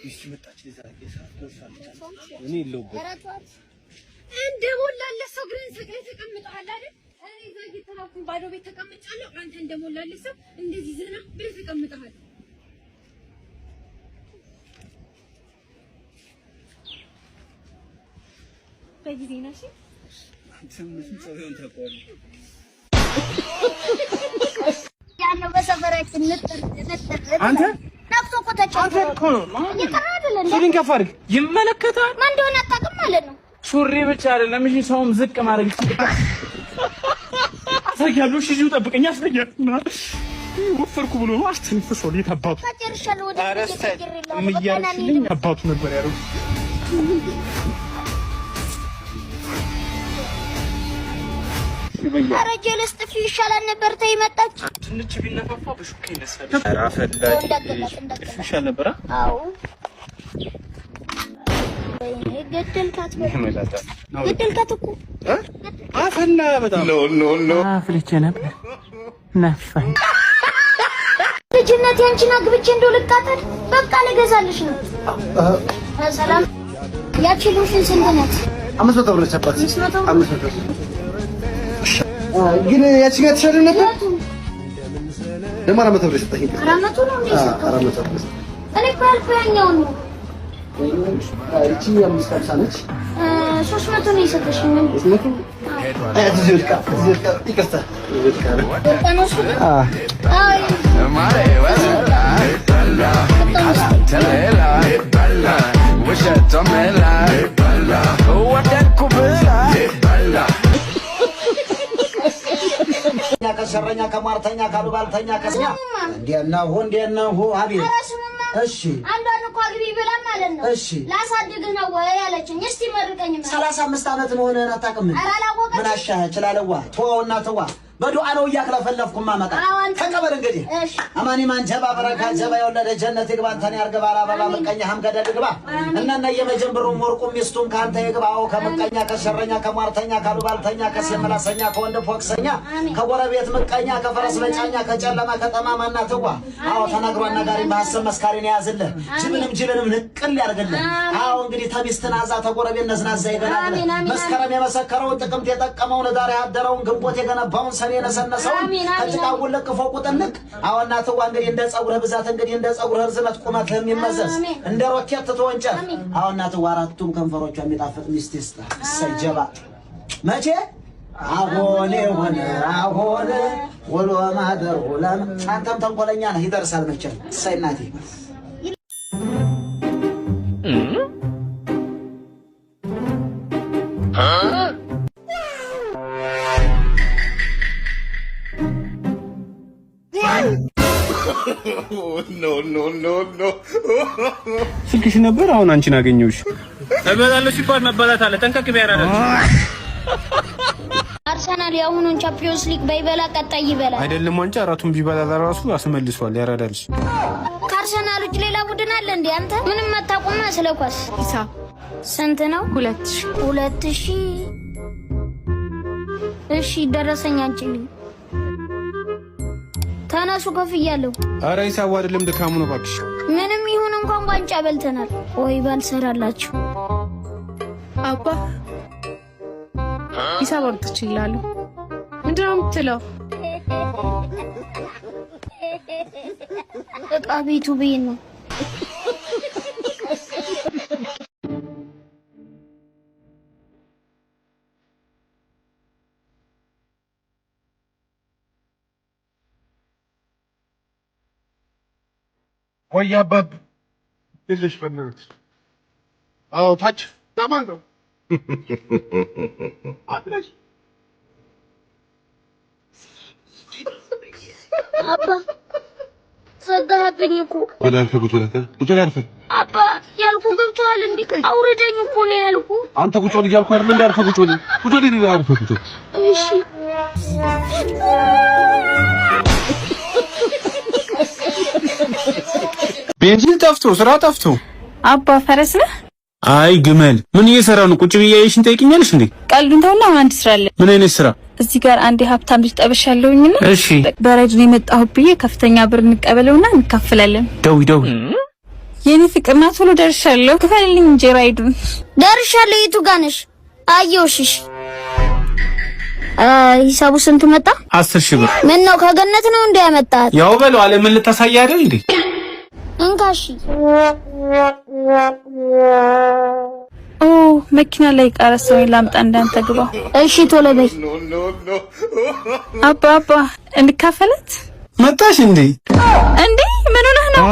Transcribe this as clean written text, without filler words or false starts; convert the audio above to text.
እሺ መጣች ለዛሬ ሰዓት ደርሳለች እኔ የለውበት እንደሞላለ ሰው ግን ተቀምጠሃል አይደል እኔ ዘጊ ተራኩኝ ባዶ ቤት ተቀምጫለሁ አንተ እንደሞላለ ሰው እንደዚህ ዘና ብለህ ተቀምጠሃል በጊዜ ነሽ አንተ ምን ሰውየውን ታውቀዋለህ ያለው በሰፈራችን ነጥር አንተ ነፍሶ ቆጣጫ ሱሪን ከፋርክ ይመለከታል ማን እንደሆነ አታውቅም ማለት ነው ሱሪ ብቻ አይደለም እሺ ሰውም ዝቅ ማድረግ ይችላል አታውቂያለሽ እሺ ጠብቀኝ አስጠኛና ወፈርኩ ብሎ ነው አስተንፈሰው ለታባቱ ታጨርሻለሁ ወደ ምያርሽልኝ አባቱ ነበር ያለው አረጀለስ ጥፊ ይሻላል ነበር ተይመጣች ትንሽ ቢነፋፋ በሹካ ይነሳል አራፈላጭ ይሻል ነበር አዎ ገደልካት እኮ አፈላ በጣም ኖ አፍልቼ ነበር ነፋኝ ልጅነት ያንቺና ግብቼ እንደው ልቃጠል በቃ ልገዛልሽ ነው ሰላም ያቺ ልጅን ስንት ናት 500 ብር ሰጣት 500 ግን ያቺ ጋር ተሻለ ነበር ለማ 400 ብር ሰጣኝ 400 ነው እንዴ 400 ብር እኔ ካልፈኛው ነው እቺ 550 ነች 300 ነው የሰጠሽኝ 300 ዝልቃ ይቅርታ አይ ከሰረኛ ከማርተኛ ካሉባልተኛ ከስኛ እንዴነሁ አቤት እሺ አንዷን እኮ አግቢ ብላ ማለት ነው እሺ ላሳድግህ ነው ወይ ያለችኝ እስቲ መርቀኝ 35 አመት መሆንህን አታውቅም ምን አሻህ እችላለዋ ተወውና ተዋ በዱዓ ነው እያክለፈለፍኩማ መጣ ተቀበል እንግዲህ አማኒ ማን ጀባ በረካ ጀባ የወለደ ጀነት ይግባ አንተን ያርገባራ ባባ መቀኛህም ገደል ይግባ እናና የመጀንብሩም ወርቁም ሚስቱም ካንተ ይግባው ከመቀኛ ከሸረኛ ከማርተኛ ካሉባልተኛ ከሰመላሰኛ ከወንድ ፎክሰኛ ከጎረቤት መቀኛ ከፈረስ መጫኛ ከጨለማ ከጠማማና ተዋ አዎ ተናግሯና ጋሪ በሐሰብ መስካሪን ያዝልህ ጅብንም ንቅል ያርግልህ አዎ እንግዲህ ተሚስትና አዛ ተጎረቤት ነዝናዛ ይገናል መስከረም የመሰከረውን ጥቅምት የጠቀመውን ዳር ያደረውን ግንቦት የገነባውን ሰኔ ነሰነሰው አጥቃውን ለቅፎ ቁጥልቅ አወና ተዋ እንግዲህ እንደ ጸጉርህ ብዛት እንግዲህ እንደ ጸጉርህ ርዝመት ቁመት የሚመዘዝ እንደ ሮኬት ተወንጨር አወና ተዋ አራቱም ከንፈሮቿ የሚጣፍጥ ሚስቲስ ሰጀባ መቼ አሁን ወሎ ማደር ወለም አንተም ተንኮለኛ ነህ ይደርሳል መቼም ሰይናቴ ኖ ስልክሽ ነበር አሁን አንቺን አገኘሁሽ ተበላለሽ ይባል መባላት አለ ጠንቀቅ ቢያራዳች አርሰናል ያሁኑን ቻምፒዮንስ ሊግ ባይበላ ቀጣይ ይበላል አይደለም ዋንጫ አራቱን ቢበላ ለራሱ አስመልሷል ያራዳልሽ ከአርሰናል ውጭ ሌላ ቡድን አለ እንዴ አንተ ምንም አታውቁም ስለኳስ ሂሳብ ስንት ነው 2000 እሺ ደረሰኝ አንቺልኝ ታናሱ ከፍያለሁ አረ ሂሳብ አይደለም ድካሙ ነው ባክሽ ምንም ይሁን እንኳን ዋንጫ በልተናል ወይ ባልሰራላችሁ አባ ሂሳብ አምጥቼልሃለሁ ምንድነው የምትለው እቃ ቤቱ ቤት ነው ወይ አባብ ልልሽ በእናትሽ አዎ ታች ታማን ነው አጥለሽ አባ ዘጋብኝ እኮ ወላልፈ ጉቶላልፈ አባ ያልኩ ገብቷል እንዴ አውርደኝ እኮ ነው ያልኩ አንተ ጉቶል ይያልኩ አይደል እንዴ አልፈ ጉቶል ነው ያልኩ ጉቶል እሺ ቤንዚን ጠፍቶ ስራ ጠፍቶ አባ ፈረስ ነህ አይ ግመል ምን እየሰራ ነው ቁጭ ብዬ እሺን ጠይቅኛለሽ እንዴ ቀልዱን ተውና አንድ ስራ አለ ምን አይነት ስራ እዚህ ጋር አንድ ሀብታም ልጅ ጠብሻለሁኝና እሺ በረድ ነው የመጣሁት ብዬ ከፍተኛ ብር እንቀበለውና እንካፈላለን ደው የኔ ፍቅር ና ቶሎ ደርሻለሁ። ክፈልልኝ እንጂ ራይዱን። ደርሻለሁ። የቱ ጋር ነሽ? አየሁሽ። ሂሳቡ ስንት መጣ? 10,000 ብር። ምን ነው ከገነት ነው እንደ ያመጣት? ያው በለው አለ ምን ልታሳይ አይደል እንዴ? እንካሺ። ኦ መኪና ላይ ቀረሰው ላምጣ እንዳንተ ግባ። እሺ ቶሎ በይ። አባ እንካፈለት። መጣሽ እንዴ? እንዴ ምን ሆነህ ነው?